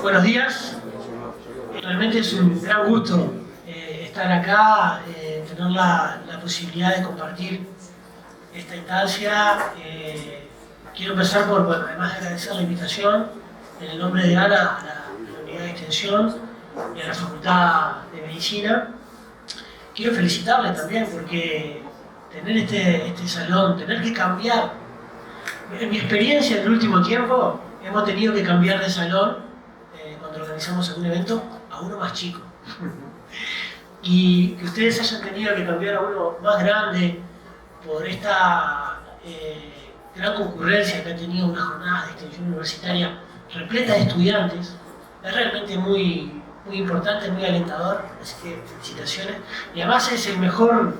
Buenos días. Realmente es un gran gusto estar acá, tener la posibilidad de compartir esta instancia. Quiero empezar por, bueno, además de agradecer la invitación, en el nombre de Ana, a la Unidad de Extensión y a la Facultad de Medicina. Quiero felicitarles también porque tener este salón, tener que cambiar. En mi experiencia en el último tiempo, hemos tenido que cambiar de salón cuando organizamos algún evento a uno más chico. Y que ustedes hayan tenido que cambiar a uno más grande por esta gran concurrencia que ha tenido una jornada de extensión universitaria repleta de estudiantes, es realmente muy importante, muy alentador, así que felicitaciones. Y además es el mejor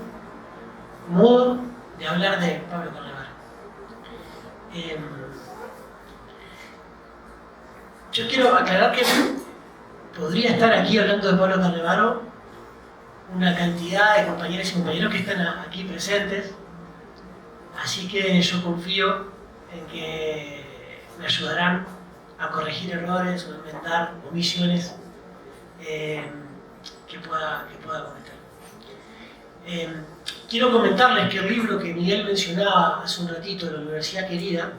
modo de hablar de Pablo Carlevaro. Yo quiero aclarar que podría estar aquí hablando de Pablo Carlevaro una cantidad de compañeras y compañeros que están aquí presentes, así que yo confío en que me ayudarán a corregir errores o inventar omisiones que pueda cometer. Quiero comentarles que el libro que Miguel mencionaba hace un ratito, La Universidad Querida,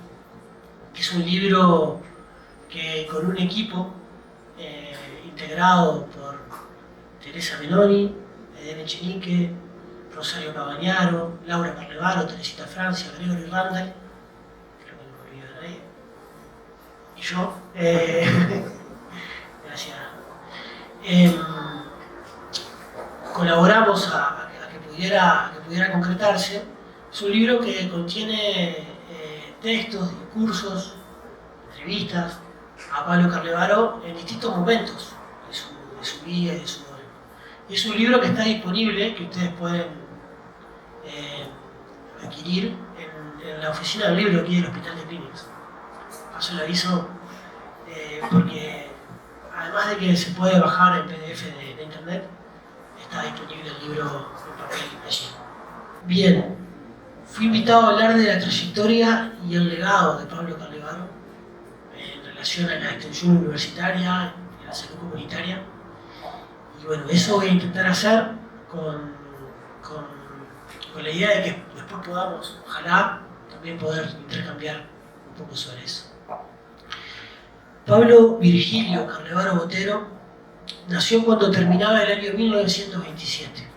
que es un libro que con un equipo integrado por Teresa Meloni, Edén Echenique, Rosario Cabañaro, Laura Carlevaro, Teresita Francia, Gregory Randall, creo que no me olvido de nadie, y yo, gracias. Colaboramos a que pudiera concretarse. Es un libro que contiene textos, discursos, entrevistas a Pablo Carlevaro en distintos momentos de su vida y de su obra. Y es un libro que está disponible, que ustedes pueden adquirir en la oficina del libro aquí del Hospital de Clínicas. Paso el aviso porque además de que se puede bajar en PDF de internet, está disponible el libro en papel allí. Bien, fui invitado a hablar de la trayectoria y el legado de Pablo Carlevaro en relación a la extensión universitaria y a la salud comunitaria. Y bueno, eso voy a intentar hacer con la idea de que después podamos, ojalá, también poder intercambiar un poco sobre eso. Pablo Virgilio Carlevaro Botero nació cuando terminaba el año 1927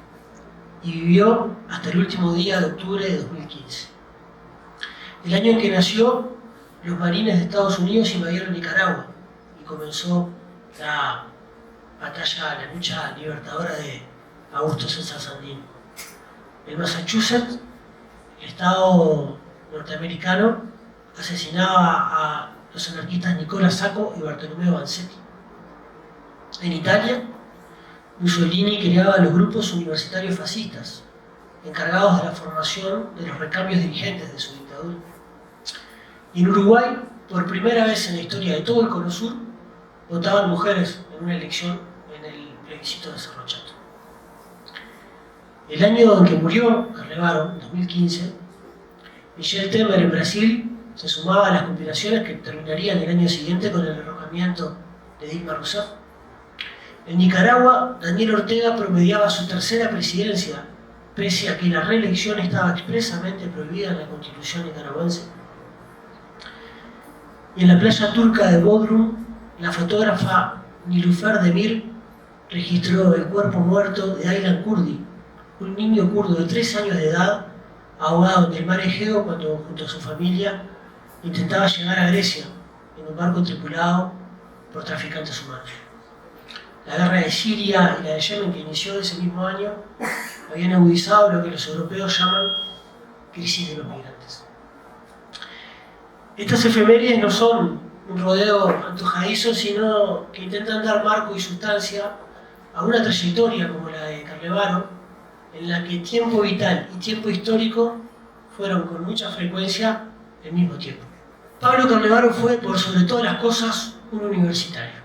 y vivió hasta el último día de octubre de 2015. El año en que nació, los marines de Estados Unidos invadieron Nicaragua y comenzó la lucha libertadora de Augusto César Sandino. En Massachusetts, el estado norteamericano asesinaba a los anarquistas Nicola Sacco y Bartolomeo Vanzetti. En Italia, Mussolini creaba los grupos universitarios fascistas, encargados de la formación de los recambios dirigentes de su dictadura. Y en Uruguay, por primera vez en la historia de todo el Cono Sur, votaban mujeres en una elección en el plebiscito de Cerro Chato. El año en que murió Carlevaro, en 2015, Michel Temer en Brasil se sumaba a las conspiraciones que terminarían el año siguiente con el derrocamiento de Dilma Rousseff. En Nicaragua, Daniel Ortega promediaba su tercera presidencia, pese a que la reelección estaba expresamente prohibida en la Constitución nicaragüense. Y en la playa turca de Bodrum, la fotógrafa Nilüfer Demir registró el cuerpo muerto de Aylan Kurdi, un niño kurdo de 3 años de edad, ahogado en el mar Egeo cuando, junto a su familia, intentaba llegar a Grecia en un barco tripulado por traficantes humanos. La guerra de Siria y la de Yemen, que inició ese mismo año, habían agudizado lo que los europeos llaman crisis de los migrantes. Estas efemérides no son un rodeo antojadizo, sino que intentan dar marco y sustancia a una trayectoria como la de Carlevaro, en la que tiempo vital y tiempo histórico fueron con mucha frecuencia el mismo tiempo. Pablo Carlevaro fue, por sobre todas las cosas, un universitario.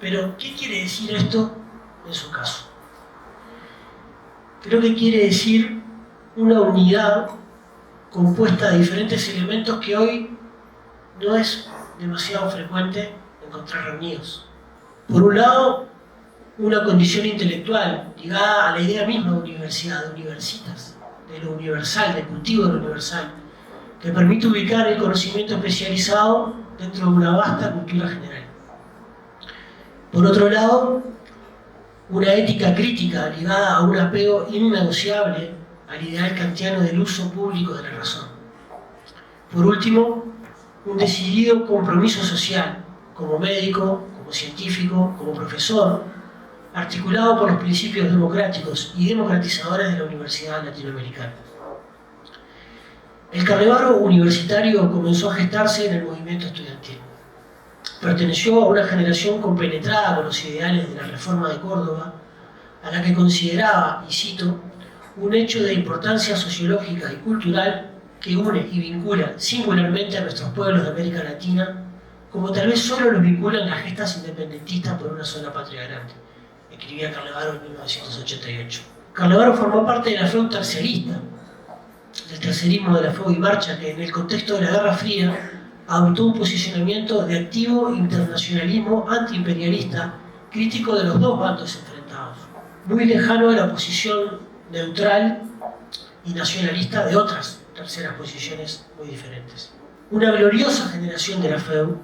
Pero, ¿qué quiere decir esto en su caso? Creo que quiere decir una unidad compuesta de diferentes elementos que hoy no es demasiado frecuente encontrar reunidos. Por un lado, una condición intelectual ligada a la idea misma de universidad, de universitas, de lo universal, del cultivo de lo universal, que permite ubicar el conocimiento especializado dentro de una vasta cultura general. Por otro lado, una ética crítica ligada a un apego innegociable al ideal kantiano del uso público de la razón. Por último, un decidido compromiso social, como médico, como científico, como profesor, articulado por los principios democráticos y democratizadores de la Universidad Latinoamericana. El Carlevaro universitario comenzó a gestarse en el movimiento estudiantil. Perteneció a una generación compenetrada con los ideales de la Reforma de Córdoba, a la que consideraba, y cito, un hecho de importancia sociológica y cultural que une y vincula singularmente a nuestros pueblos de América Latina, como tal vez solo los vinculan las gestas independentistas por una sola patria grande, escribía Carlevaro en 1988. Carlevaro formó parte de la FEU terciarista, del tercerismo de la FEU y Marcha, que en el contexto de la Guerra Fría adoptó un posicionamiento de activo internacionalismo antiimperialista, crítico de los dos bandos enfrentados, muy lejano de la posición neutral y nacionalista de otras terceras posiciones muy diferentes. Una gloriosa generación de la FEU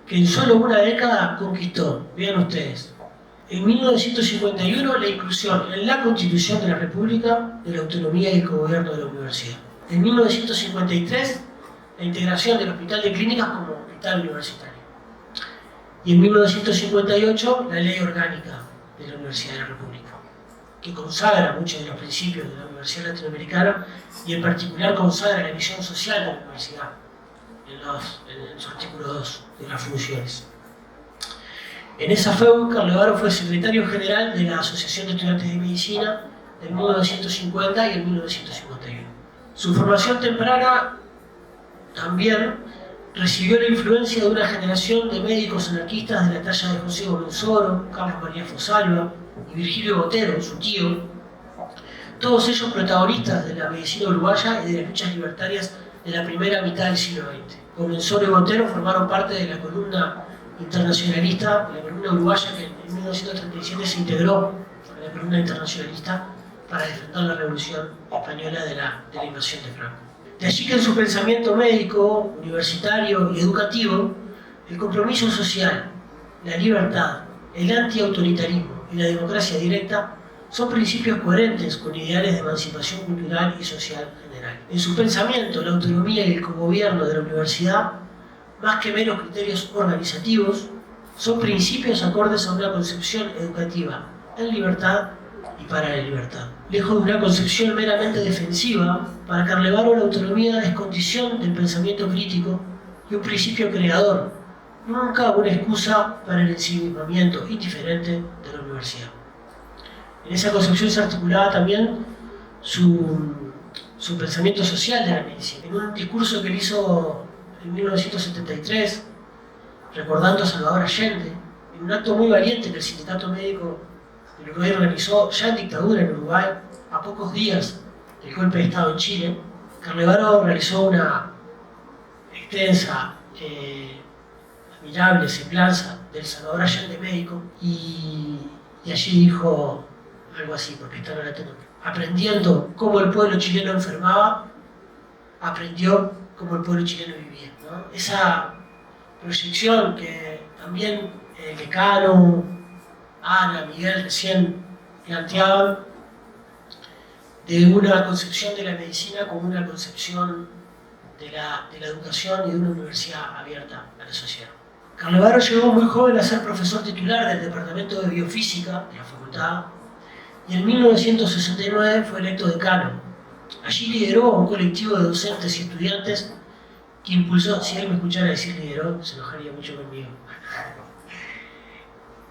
que en solo una década conquistó, vean ustedes, en 1951 la inclusión en la Constitución de la República de la autonomía y el cogobierno de la universidad. En 1953 la integración del Hospital de Clínicas como hospital universitario. Y en 1958 la Ley Orgánica de la Universidad de la República, que consagra muchos de los principios de la Universidad Latinoamericana y en particular consagra la visión social de la universidad en su artículo 2 de las funciones. En esa FEU, Carlevaro fue secretario general de la Asociación de Estudiantes de Medicina en 1950 y en 1951. Su formación temprana también recibió la influencia de una generación de médicos anarquistas de la talla de José Golonsoro, Carlos María Fosalva y Virgilio Botero, su tío, todos ellos protagonistas de la medicina uruguaya y de las luchas libertarias de la primera mitad del siglo XX. Golonsoro y Botero formaron parte de la columna internacionalista, la columna uruguaya que en 1937 se integró a la columna internacionalista para defender la revolución española de la invasión de Franco. De allí que en su pensamiento médico, universitario y educativo, el compromiso social, la libertad, el antiautoritarismo y la democracia directa son principios coherentes con ideales de emancipación cultural y social general. En su pensamiento, la autonomía y el cogobierno de la universidad, más que meros criterios organizativos, son principios acordes a una concepción educativa en libertad y para la libertad. Lejos de una concepción meramente defensiva, para Carlevaro la autonomía es condición del pensamiento crítico y un principio creador, nunca una excusa para el ensimismamiento indiferente de la universidad. En esa concepción se articulaba también su pensamiento social de la medicina. En un discurso que él hizo en 1973, recordando a Salvador Allende, en un acto muy valiente que el Sindicato Médico del Uruguay organizó ya en dictadura en Uruguay, a pocos días del golpe de Estado en Chile, Carlevaro realizó una extensa, admirable semblanza del Salvador Allende médico y allí dijo algo así, porque esta no la tengo. Aprendiendo cómo el pueblo chileno enfermaba, aprendió cómo el pueblo chileno vivía, ¿no? Esa proyección que también el decano, Ana, Miguel recién planteaban, de una concepción de la medicina como una concepción de la educación y de una universidad abierta a la sociedad. Carlevaro llegó muy joven a ser profesor titular del Departamento de Biofísica de la facultad y en 1969 fue electo decano. Allí lideró a un colectivo de docentes y estudiantes que impulsó, si él me escuchara decir lideró, se enojaría mucho conmigo,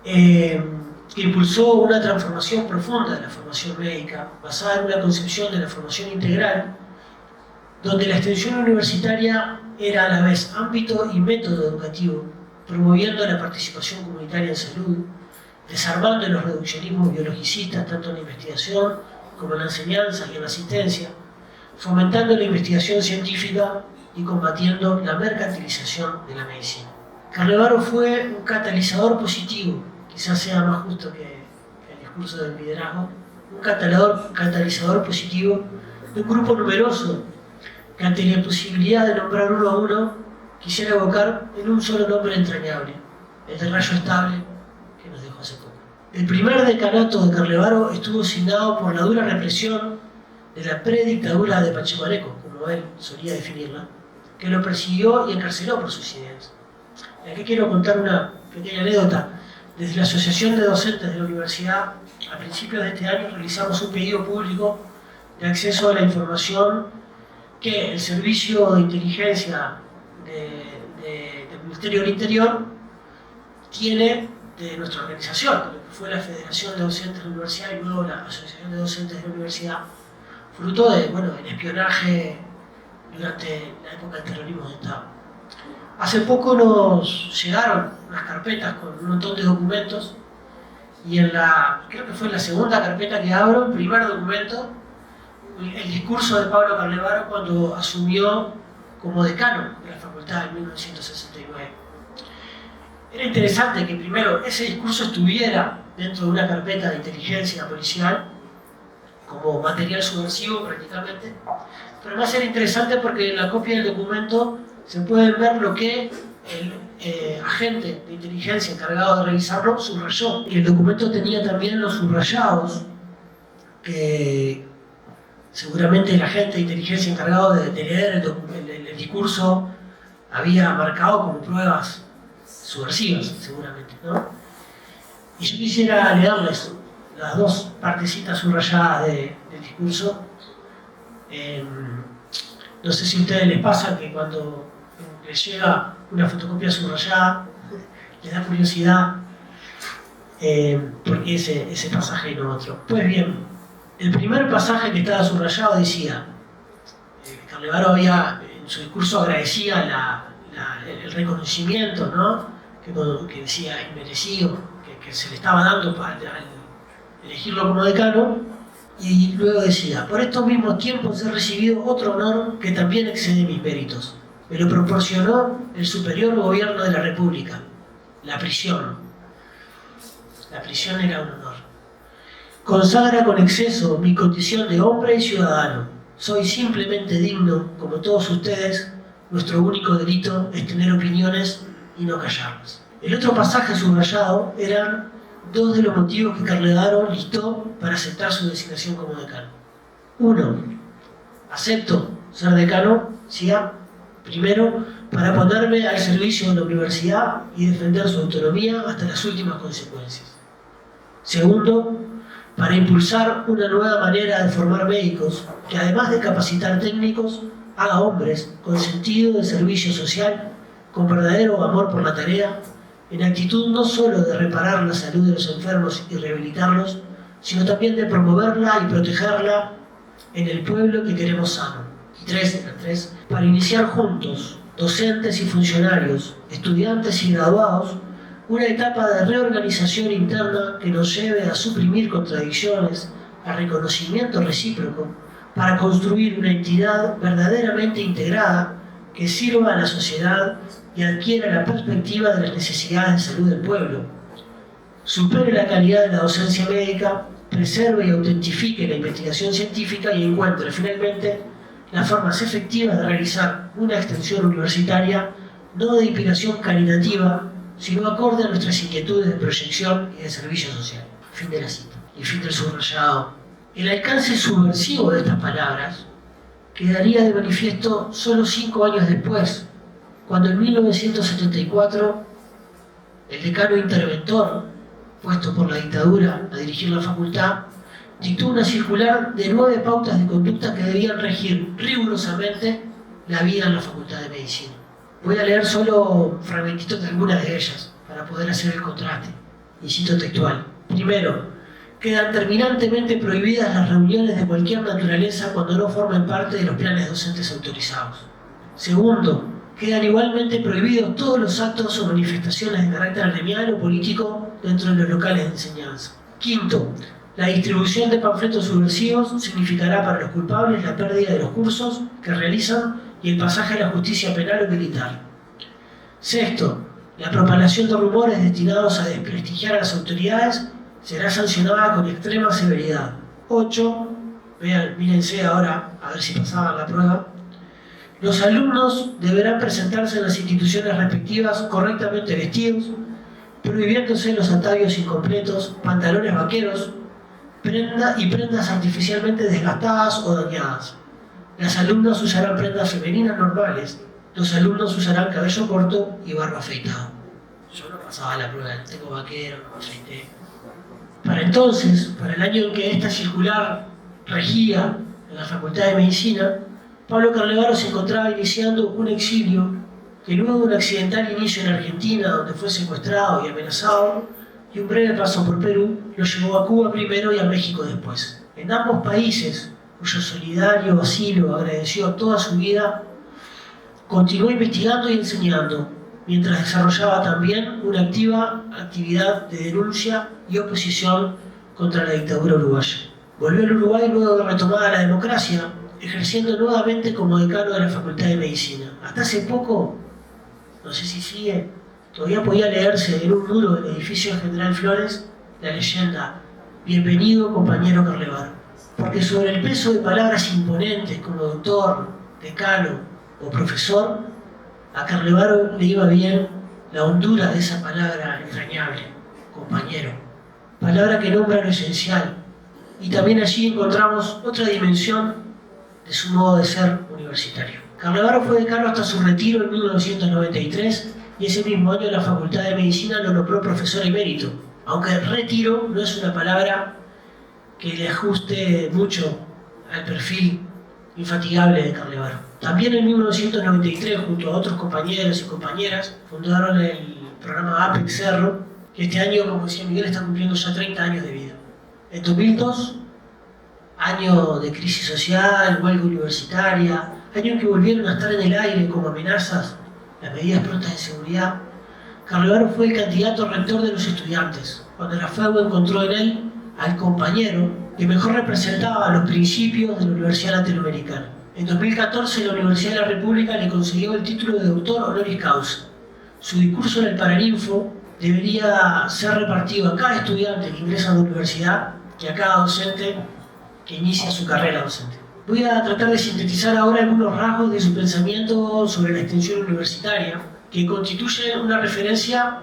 que impulsó una transformación profunda de la formación médica, basada en una concepción de la formación integral, donde la extensión universitaria era a la vez ámbito y método educativo, promoviendo la participación comunitaria en salud, desarmando los reduccionismos biologicistas tanto en la investigación como en la enseñanza y en la asistencia, fomentando la investigación científica y combatiendo la mercantilización de la medicina. Carlevaro fue un catalizador positivo que quizás sea más justo que el discurso del liderazgo, un catalizador positivo de un grupo numeroso que ante la imposibilidad de nombrar uno a uno quisiera evocar en un solo nombre entrañable, el de Rayo Estable, que nos dejó hace poco. El primer decanato de Carlevaro estuvo signado por la dura represión de la predictadura de Pachamaneco, como él solía definirla, que lo persiguió y encarceló por sus ideas. Y aquí quiero contar una pequeña anécdota. Desde la Asociación de Docentes de la Universidad, a principios de este año realizamos un pedido público de acceso a la información que el Servicio de Inteligencia del Ministerio del Interior tiene de nuestra organización, lo que fue la Federación de Docentes de la Universidad y luego la Asociación de Docentes de la Universidad, fruto del espionaje durante la época del terrorismo de Estado. Hace poco nos llegaron unas carpetas con un montón de documentos y creo que fue en la segunda carpeta que abro, el primer documento, el discurso de Pablo Carlevaro cuando asumió como decano de la facultad en 1969. Era interesante que primero ese discurso estuviera dentro de una carpeta de inteligencia policial como material subversivo prácticamente, pero además era interesante porque en la copia del documento se puede ver lo que el agente de inteligencia encargado de revisarlo subrayó. Y el documento tenía también los subrayados que seguramente el agente de inteligencia encargado de leer el discurso había marcado como pruebas subversivas, seguramente, ¿no? Y yo quisiera leerles las dos partecitas subrayadas del discurso. No sé si a ustedes les pasa que cuando les llega una fotocopia subrayada, les da curiosidad por qué ese pasaje y no otro. Pues bien, el primer pasaje que estaba subrayado decía, Carlevaro en su discurso agradecía el reconocimiento, ¿no? que decía inmerecido, que se le estaba dando al elegirlo como decano, y luego decía, por estos mismos tiempos he recibido otro honor que también excede mis méritos. Me lo proporcionó el superior gobierno de la República, la prisión. La prisión era un honor. Consagra con exceso mi condición de hombre y ciudadano. Soy simplemente digno, como todos ustedes. Nuestro único delito es tener opiniones y no callarlas. El otro pasaje subrayado eran dos de los motivos que Carlevaro listó para aceptar su designación como decano. Uno, acepto ser decano, primero, para ponerme al servicio de la universidad y defender su autonomía hasta las últimas consecuencias. Segundo, para impulsar una nueva manera de formar médicos que, además de capacitar técnicos, haga hombres con sentido de servicio social, con verdadero amor por la tarea, en actitud no solo de reparar la salud de los enfermos y rehabilitarlos, sino también de promoverla y protegerla en el pueblo que queremos sano. Y tres, para iniciar juntos, docentes y funcionarios, estudiantes y graduados, una etapa de reorganización interna que nos lleve a suprimir contradicciones, a reconocimiento recíproco, para construir una entidad verdaderamente integrada que sirva a la sociedad y adquiera la perspectiva de las necesidades de salud del pueblo. Supere la calidad de la docencia médica, preserve y autentifique la investigación científica y encuentre finalmente las formas efectivas de realizar una extensión universitaria no de inspiración caritativa, sino acorde a nuestras inquietudes de proyección y de servicio social. Fin de la cita. Y fin del subrayado. El alcance subversivo de estas palabras quedaría de manifiesto solo 5 años después, cuando en 1974 el decano interventor, puesto por la dictadura a dirigir la facultad, dictó una circular de 9 pautas de conducta que debían regir rigurosamente la vida en la Facultad de Medicina. Voy a leer solo fragmentitos de algunas de ellas para poder hacer el contraste. Y cito textual. Primero, quedan terminantemente prohibidas las reuniones de cualquier naturaleza cuando no formen parte de los planes docentes autorizados. Segundo, quedan igualmente prohibidos todos los actos o manifestaciones de carácter gremial o político dentro de los locales de enseñanza. Quinto, la distribución de panfletos subversivos significará para los culpables la pérdida de los cursos que realizan y el pasaje a la justicia penal o militar. Sexto, La propagación de rumores destinados a desprestigiar a las autoridades será sancionada con extrema severidad. 8. Mírense ahora, a ver si pasaban la prueba. Los alumnos deberán presentarse en las instituciones respectivas correctamente vestidos, prohibiéndose los atavíos incompletos, pantalones vaqueros y prendas artificialmente desgastadas o dañadas. Las alumnas usarán prendas femeninas normales. Los alumnos usarán cabello corto y barba afeitada. Yo no pasaba la prueba, tengo vaquero, no me afeité. Para entonces, para el año en que esta circular regía en la Facultad de Medicina, Pablo Carlevaro se encontraba iniciando un exilio que luego de un accidental inicio en Argentina, donde fue secuestrado y amenazado, y un breve paso por Perú, lo llevó a Cuba primero y a México después. En ambos países, cuyo solidario asilo agradeció toda su vida, continuó investigando y enseñando, mientras desarrollaba también una activa actividad de denuncia y oposición contra la dictadura uruguaya. Volvió al Uruguay luego de retomada la democracia, ejerciendo nuevamente como decano de la Facultad de Medicina. Hasta hace poco, no sé si sigue, todavía podía leerse en un muro del edificio General Flores la leyenda «Bienvenido, compañero Carlevaro», porque sobre el peso de palabras imponentes como doctor, decano o profesor, a Carlevaro le iba bien la hondura de esa palabra entrañable, compañero, palabra que nombra lo esencial, y también allí encontramos otra dimensión de su modo de ser universitario. Carlevaro fue decano hasta su retiro en 1993 y ese mismo año la Facultad de Medicina lo nombró profesor emérito, aunque retiro no es una palabra que le ajuste mucho al perfil infatigable de Carlevaro. También en 1993, junto a otros compañeros y compañeras, fundaron el programa APEX Cerro, que este año, como decía Miguel, está cumpliendo ya 30 años de vida. En 2002, año de crisis social, huelga universitaria, año en que volvieron a estar en el aire como amenazas las medidas prontas de seguridad, Carlevaro fue el candidato rector de los estudiantes, cuando la FAU encontró en él al compañero que mejor representaba los principios de la Universidad Latinoamericana. En 2014, la Universidad de la República le concedió el título de doctor honoris causa. Su discurso en el Paraninfo debería ser repartido a cada estudiante que ingresa a la universidad y a cada docente que inicia su carrera docente. Voy a tratar de sintetizar ahora algunos rasgos de su pensamiento sobre la extensión universitaria, que constituye una referencia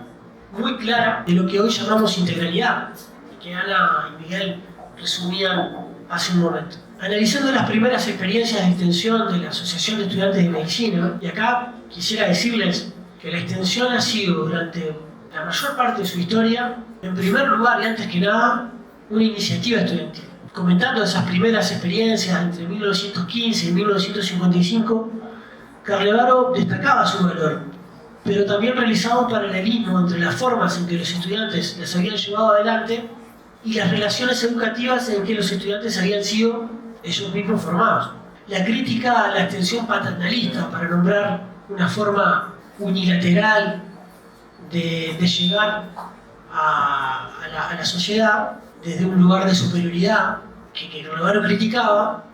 muy clara de lo que hoy llamamos integralidad, y que Ana y Miguel resumían hace un momento. Analizando las primeras experiencias de extensión de la Asociación de Estudiantes de Medicina, y acá quisiera decirles que la extensión ha sido durante la mayor parte de su historia, en primer lugar y antes que nada, una iniciativa estudiantil. Comentando esas primeras experiencias entre 1915 y 1955, Carlevaro destacaba su valor, pero también realizaba un paralelismo entre las formas en que los estudiantes las habían llevado adelante y las relaciones educativas en que los estudiantes habían sido ellos mismos formados. La crítica a la extensión paternalista, para nombrar una forma unilateral de llegar a la sociedad desde un lugar de superioridad que Carlevaro criticaba,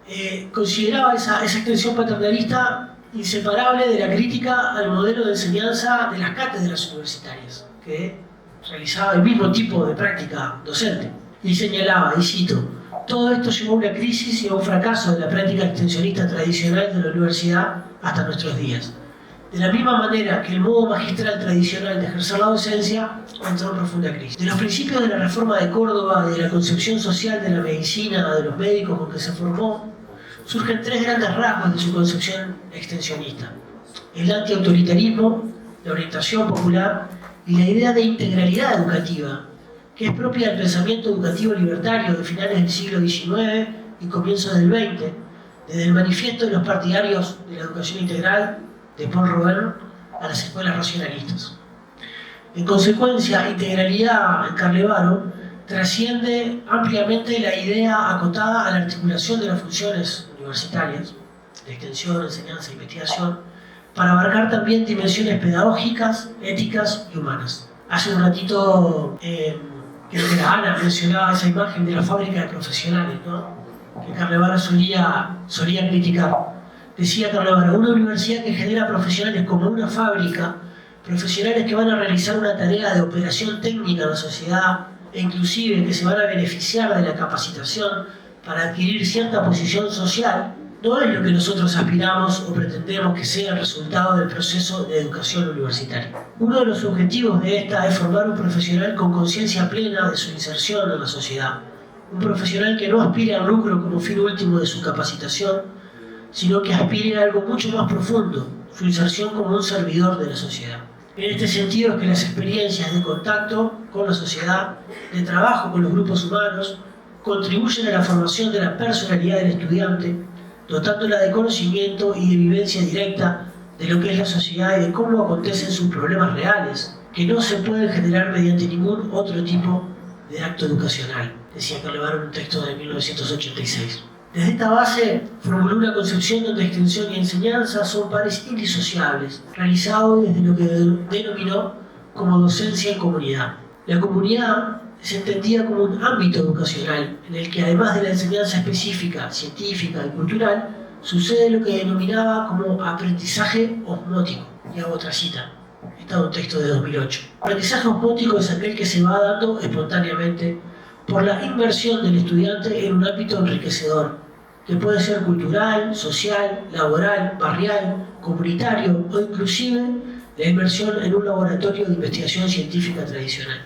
consideraba esa extensión paternalista inseparable de la crítica al modelo de enseñanza de las cátedras universitarias, que realizaba el mismo tipo de práctica docente. Y señalaba, y cito, todo esto llevó a una crisis y a un fracaso de la práctica extensionista tradicional de la universidad hasta nuestros días. De la misma manera que el modo magistral tradicional de ejercer la docencia entró en profunda crisis. De los principios de la reforma de Córdoba y de la concepción social de la medicina, de los médicos con que se formó, surgen tres grandes rasgos de su concepción extensionista: el antiautoritarismo, la orientación popular y la idea de integralidad educativa, que es propia del pensamiento educativo libertario de finales del siglo XIX y comienzos del XX, desde el manifiesto de los partidarios de la educación integral de Paul Robert a las escuelas racionalistas. En consecuencia, integralidad en Carlevaro trasciende ampliamente la idea acotada a la articulación de las funciones universitarias, de extensión, enseñanza e investigación, para abarcar también dimensiones pedagógicas, éticas y humanas. Hace un ratito, creo que la Ana mencionaba esa imagen de la fábrica de profesionales, ¿no?, que Carlevaro solía criticar. Decía Carlevaro, una universidad que genera profesionales como una fábrica profesionales que van a realizar una tarea de operación técnica en la sociedad e inclusive que se van a beneficiar de la capacitación para adquirir cierta posición social, no es lo que nosotros aspiramos o pretendemos que sea el resultado del proceso de educación universitaria. Uno de los objetivos de esta es formar un profesional con conciencia plena de su inserción en la sociedad, un profesional que no aspire al lucro como fin último de su capacitación, sino que aspire a algo mucho más profundo, su inserción como un servidor de la sociedad. En este sentido es que las experiencias de contacto con la sociedad, de trabajo con los grupos humanos, contribuyen a la formación de la personalidad del estudiante, dotándola de conocimiento y de vivencia directa de lo que es la sociedad y de cómo acontecen sus problemas reales, que no se pueden generar mediante ningún otro tipo de acto educacional, decía Carlevaro en un texto de 1986. Desde esta base formuló una concepción donde extensión y enseñanza son pares indisociables, realizado desde lo que denominó como docencia en comunidad. La comunidad es entendida como un ámbito educacional en el que, además de la enseñanza específica, científica y cultural, sucede lo que denominaba como aprendizaje osmótico. Y hago otra cita. Este es un texto de 2008. Aprendizaje osmótico es aquel que se va dando espontáneamente por la inmersión del estudiante en un ámbito enriquecedor, que puede ser cultural, social, laboral, barrial, comunitario o inclusive la inmersión en un laboratorio de investigación científica tradicional.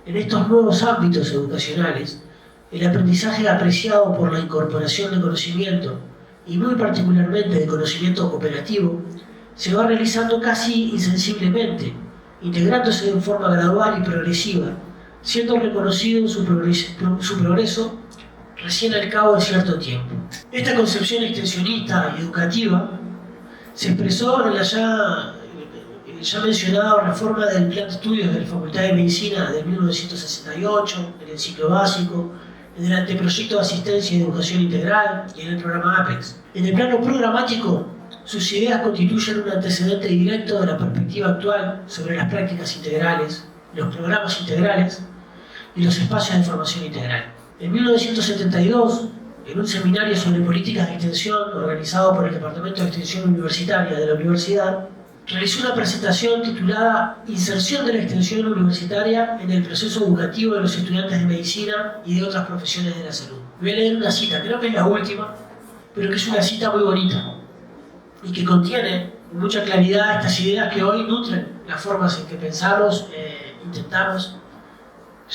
En estos nuevos ámbitos educacionales, el aprendizaje apreciado por la incorporación de conocimiento, y muy particularmente de conocimiento operativo, se va realizando casi insensiblemente, integrándose de forma gradual y progresiva, siendo reconocido su progreso recién al cabo de cierto tiempo. Esta concepción extensionista y educativa se expresó en la ya mencionada reforma del Plan de Estudios de la Facultad de Medicina de 1968, en el ciclo básico, en el anteproyecto de asistencia y educación integral y en el programa APEX. En el plano programático, sus ideas constituyen un antecedente directo de la perspectiva actual sobre las prácticas integrales, los programas integrales y los espacios de formación integral. En 1972, en un seminario sobre políticas de extensión organizado por el Departamento de Extensión Universitaria de la Universidad, realizó una presentación titulada Inserción de la extensión universitaria en el proceso educativo de los estudiantes de medicina y de otras profesiones de la salud. Voy a leer una cita, creo que es la última, pero que es una cita muy bonita y que contiene con mucha claridad estas ideas que hoy nutren las formas en que pensamos intentamos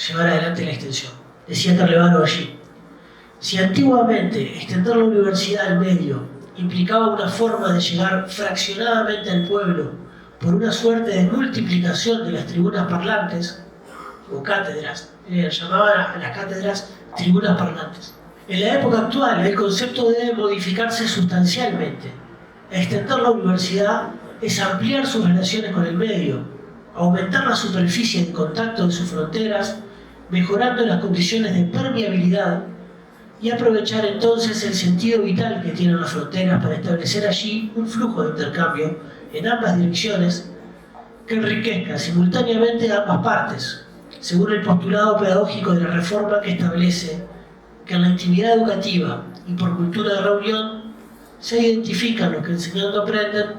llevar adelante la extensión. Decía Carlevaro allí: si antiguamente extender la universidad al medio implicaba una forma de llegar fraccionadamente al pueblo por una suerte de multiplicación de las tribunas parlantes, o cátedras, llamaban a las cátedras tribunas parlantes. En la época actual, el concepto debe modificarse sustancialmente. Extender la universidad es ampliar sus relaciones con el medio, aumentar la superficie de contacto de sus fronteras, mejorando las condiciones de permeabilidad, y aprovechar entonces el sentido vital que tienen las fronteras para establecer allí un flujo de intercambio en ambas direcciones que enriquezca simultáneamente a ambas partes, según el postulado pedagógico de la reforma que establece que en la actividad educativa y por cultura de reunión se identifican los que enseñando aprenden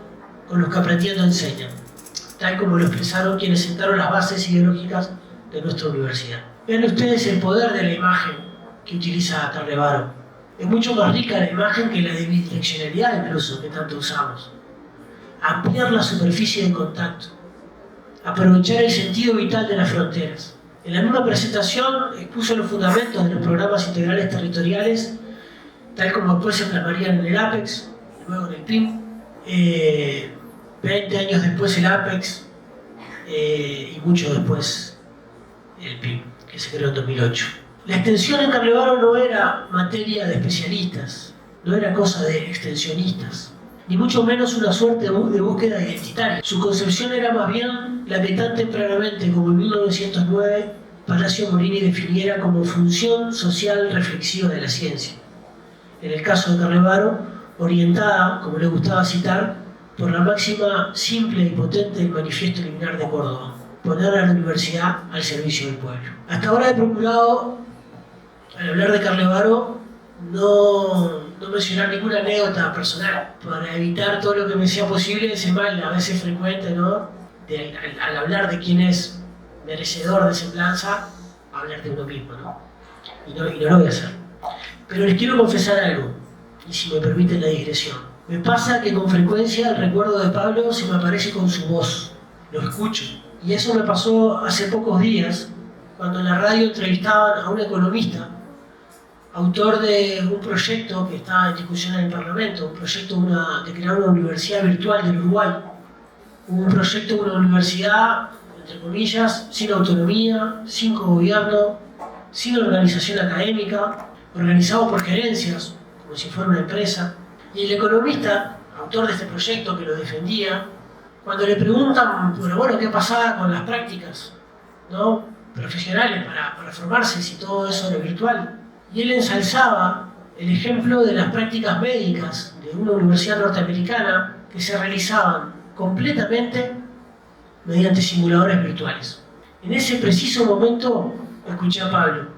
con los que aprendiendo enseñan, tal como lo expresaron quienes sentaron las bases ideológicas de nuestra universidad. Vean ustedes el poder de la imagen que utiliza Carlevaro. Es mucho más rica la imagen que la de bidireccionalidad incluso, que tanto usamos. Ampliar la superficie de contacto, aprovechar el sentido vital de las fronteras. En la misma presentación expuso los fundamentos de los programas integrales territoriales, tal como después se plasmarían en el APEX, luego en el PIM, 20 años después el APEX y mucho después el PIM, que se creó en 2008. La extensión en Carlevaro no era materia de especialistas, no era cosa de extensionistas, ni mucho menos una suerte de búsqueda identitaria. Su concepción era más bien la que tan tempranamente como en 1909 Palacio Morini definiera como función social reflexiva de la ciencia. En el caso de Carlevaro, orientada, como le gustaba citar, por la máxima simple y potente del Manifiesto Liminar de Córdoba: poner a la universidad al servicio del pueblo. Hasta ahora he procurado, al hablar de Carlevaro, no mencionar ninguna anécdota personal, para evitar todo lo que me sea posible ese mal, a veces frecuente, ¿no?, al hablar de quién es merecedor de semblanza, hablar de uno mismo, ¿no? Y no lo voy a hacer. Pero les quiero confesar algo, y si me permiten la digresión. Me pasa que con frecuencia el recuerdo de Pablo se me aparece con su voz, lo escucho. Y eso me pasó hace pocos días, cuando en la radio entrevistaban a un economista, autor de un proyecto que está en discusión en el Parlamento, un proyecto de crear una universidad virtual del Uruguay, un proyecto de una universidad, entre comillas, sin autonomía, sin gobierno, sin organización académica, organizado por gerencias, como si fuera una empresa. Y el economista, autor de este proyecto que lo defendía, cuando le preguntan, bueno, ¿qué pasaba con las prácticas, ¿no?, profesionales para formarse si todo eso era virtual? Y él ensalzaba el ejemplo de las prácticas médicas de una universidad norteamericana que se realizaban completamente mediante simuladores virtuales. En ese preciso momento escuché a Pablo.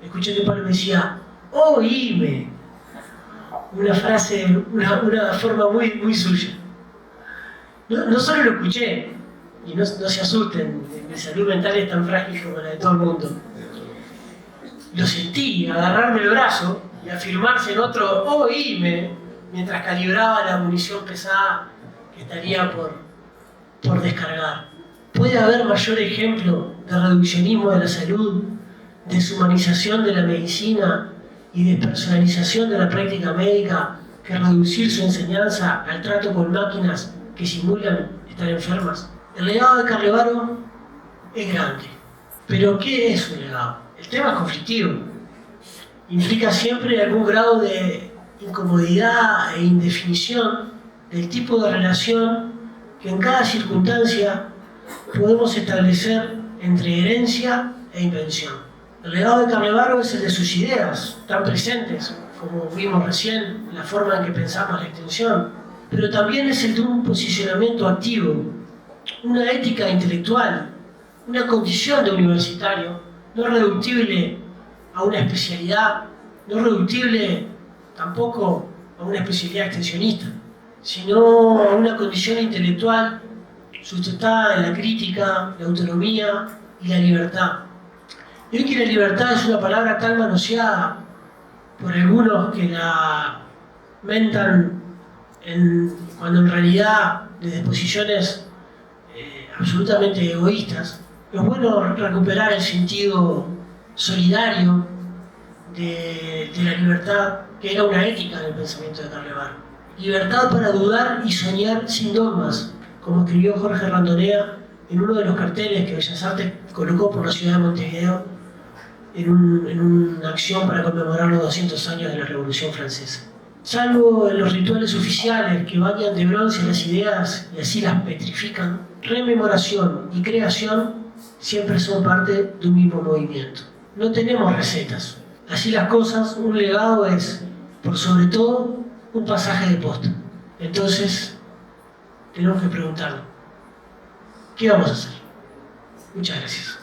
Escuché que Pablo decía, oíme. Una frase, una forma muy suya. No solo lo escuché, y no se asusten, mi salud mental es tan frágil como la de todo el mundo. Lo sentí agarrarme el brazo y afirmarse en otro oíme mientras calibraba la munición pesada que estaría por descargar. ¿Puede haber mayor ejemplo de reduccionismo de la salud, deshumanización de la medicina y despersonalización de la práctica médica que reducir su enseñanza al trato con máquinas que simulan estar enfermas? El legado de Carlevaro es grande, pero ¿qué es un legado? El tema es conflictivo. Implica siempre algún grado de incomodidad e indefinición del tipo de relación que en cada circunstancia podemos establecer entre herencia e invención. El legado de Carlevaro es el de sus ideas, tan presentes, como vimos recién, la forma en que pensamos la extensión, pero también es el de un posicionamiento activo, una ética intelectual, una condición de universitario, no reductible a una especialidad, no reductible tampoco a una especialidad extensionista, sino a una condición intelectual sustentada en la crítica, la autonomía y la libertad. Y hoy que la libertad es una palabra tan manoseada por algunos que la mentan cuando en realidad desde posiciones absolutamente egoístas, es bueno recuperar el sentido solidario de la libertad, que era una ética del pensamiento de Carlevaro. Libertad para dudar y soñar sin dogmas, como escribió Jorge Randonea en uno de los carteles que Bellas Artes colocó por la ciudad de Montevideo en una acción para conmemorar los 200 años de la Revolución Francesa. Salvo en los rituales oficiales que bañan de bronce las ideas y así las petrifican, rememoración y creación siempre son parte de un mismo movimiento. No tenemos recetas. Así las cosas, un legado es, por sobre todo, un pasaje de posta. Entonces, tenemos que preguntarnos, ¿qué vamos a hacer? Muchas gracias.